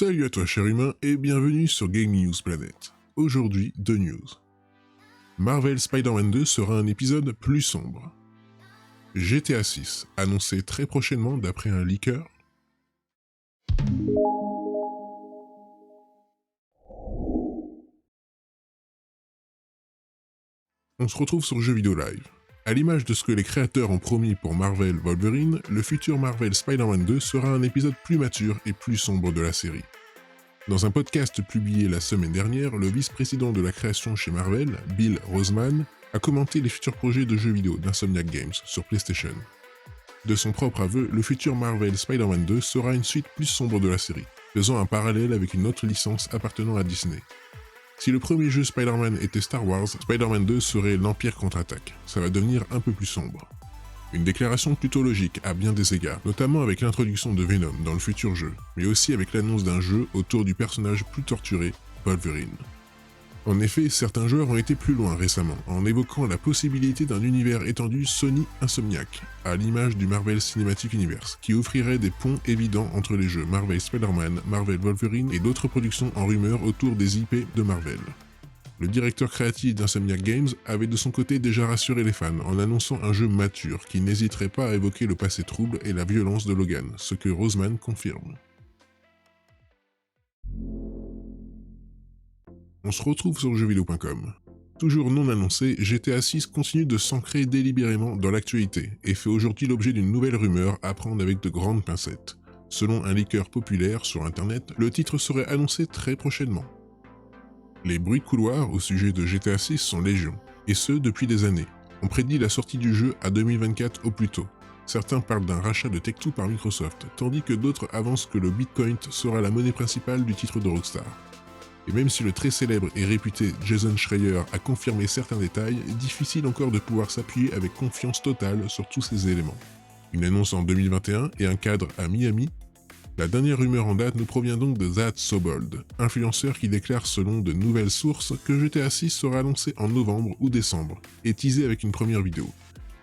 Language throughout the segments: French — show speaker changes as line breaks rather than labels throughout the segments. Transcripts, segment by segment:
Salut à toi cher humain et bienvenue sur Gaming News Planet. Aujourd'hui, 2 news. Marvel Spider-Man 2 sera un épisode plus sombre. GTA 6, annoncé très prochainement d'après un leaker. On se retrouve sur Jeux Vidéo Live. À l'image de ce que les créateurs ont promis pour Marvel Wolverine, le futur Marvel Spider-Man 2 sera un épisode plus mature et plus sombre de la série. Dans un podcast publié la semaine dernière, le vice-président de la création chez Marvel, Bill Roseman, a commenté les futurs projets de jeux vidéo d'Insomniac Games sur PlayStation. De son propre aveu, le futur Marvel Spider-Man 2 sera une suite plus sombre de la série, faisant un parallèle avec une autre licence appartenant à Disney. Si le premier jeu Spider-Man était Star Wars, Spider-Man 2 serait l'Empire contre-attaque. Ça va devenir un peu plus sombre. Une déclaration plutôt logique à bien des égards, notamment avec l'introduction de Venom dans le futur jeu, mais aussi avec l'annonce d'un jeu autour du personnage plus torturé, Wolverine. En effet, certains joueurs ont été plus loin récemment, en évoquant la possibilité d'un univers étendu Sony Insomniac, à l'image du Marvel Cinematic Universe, qui offrirait des ponts évidents entre les jeux Marvel Spider-Man, Marvel Wolverine et d'autres productions en rumeur autour des IP de Marvel. Le directeur créatif d'Insomniac Games avait de son côté déjà rassuré les fans en annonçant un jeu mature qui n'hésiterait pas à évoquer le passé trouble et la violence de Logan, ce que Roseman confirme. On se retrouve sur jeuxvideo.com. Toujours non annoncé, GTA 6 continue de s'ancrer délibérément dans l'actualité et fait aujourd'hui l'objet d'une nouvelle rumeur à prendre avec de grandes pincettes. Selon un leaker populaire sur internet, le titre serait annoncé très prochainement. Les bruits de couloir au sujet de GTA 6 sont légion, et ce depuis des années. On prédit la sortie du jeu à 2024 au plus tôt. Certains parlent d'un rachat de Take-Two par Microsoft, tandis que d'autres avancent que le Bitcoin sera la monnaie principale du titre de Rockstar. Et même si le très célèbre et réputé Jason Schreier a confirmé certains détails, difficile encore de pouvoir s'appuyer avec confiance totale sur tous ces éléments. Une annonce en 2021 et un cadre à Miami. La dernière rumeur en date nous provient donc de That's So Bold, influenceur qui déclare selon de nouvelles sources que GTA 6 sera annoncé en novembre ou décembre, et teasé avec une première vidéo.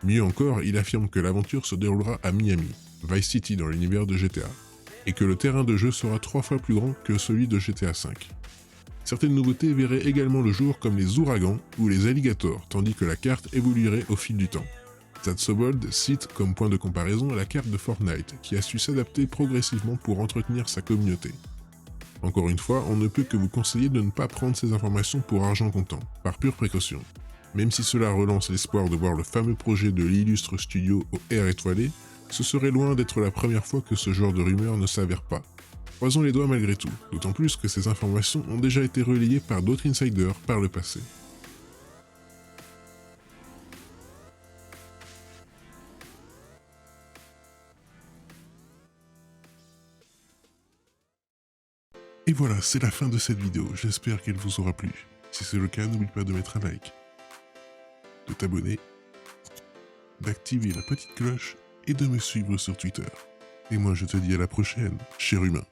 Mieux encore, il affirme que l'aventure se déroulera à Miami, Vice City dans l'univers de GTA, et que le terrain de jeu sera 3 fois plus grand que celui de GTA V. Certaines nouveautés verraient également le jour comme les ouragans ou les alligators, tandis que la carte évoluerait au fil du temps. That's So Bold cite comme point de comparaison la carte de Fortnite, qui a su s'adapter progressivement pour entretenir sa communauté. Encore une fois, on ne peut que vous conseiller de ne pas prendre ces informations pour argent comptant, par pure précaution. Même si cela relance l'espoir de voir le fameux projet de l'illustre studio au air étoilé, ce serait loin d'être la première fois que ce genre de rumeur ne s'avère pas. Croisons les doigts malgré tout, d'autant plus que ces informations ont déjà été relayées par d'autres insiders par le passé. Et voilà, c'est la fin de cette vidéo, j'espère qu'elle vous aura plu. Si c'est le cas, n'oublie pas de mettre un like, de t'abonner, d'activer la petite cloche et de me suivre sur Twitter. Et moi je te dis à la prochaine, cher humain.